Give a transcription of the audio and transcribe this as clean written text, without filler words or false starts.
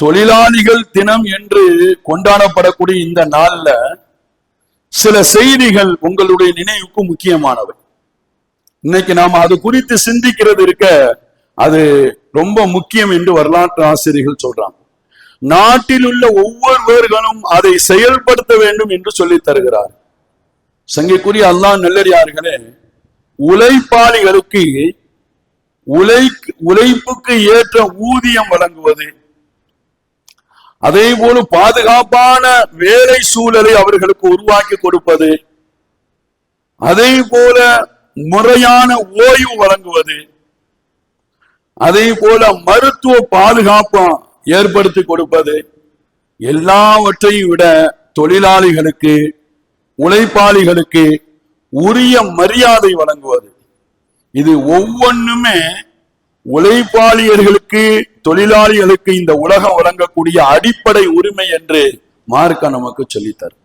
தொழிலாளிகள் தினம் என்று கொண்டாடப்படக்கூடிய இந்த நாள்ல சில செய்திகள் உங்களுடைய நினைவுக்கு முக்கியமானவை. இன்னைக்கு நாம அது குறித்து சிந்திக்கிறது இருக்க, அது ரொம்ப முக்கியம் என்று வரலாற்று ஆசிரியர்கள் சொல்றாங்க. நாட்டில் உள்ள ஒவ்வொருவர்களும் அதை செயல்படுத்த வேண்டும் என்று சொல்லி தருகிறார். சங்கைக்குரிய அல்லாஹ் நல்லடியார்களே, உழைப்பாளிகளுக்கு உழைப்புக்கு ஏற்ற ஊதியம் வழங்குவது, அதே போல பாதுகாப்பான வேலை சூழலை அவர்களுக்கு உருவாக்கி கொடுப்பது, அதே போல முறையான ஓய்வு வழங்குவது, அதே போல மருத்துவ பாதுகாப்பு ஏற்படுத்தி கொடுப்பது, எல்லாவற்றையும் விட தொழிலாளிகளுக்கு உழைப்பாளிகளுக்கு உரிய மரியாதை வழங்குவது, இது ஒவ்வொன்றுமே உழைப்பாளிகளுக்கு தொழிலாளிகளுக்கு இந்த உலகம் வழங்கக்கூடிய அடிப்படை உரிமை என்று மார்க்க நமக்கு சொல்லித்தரும்.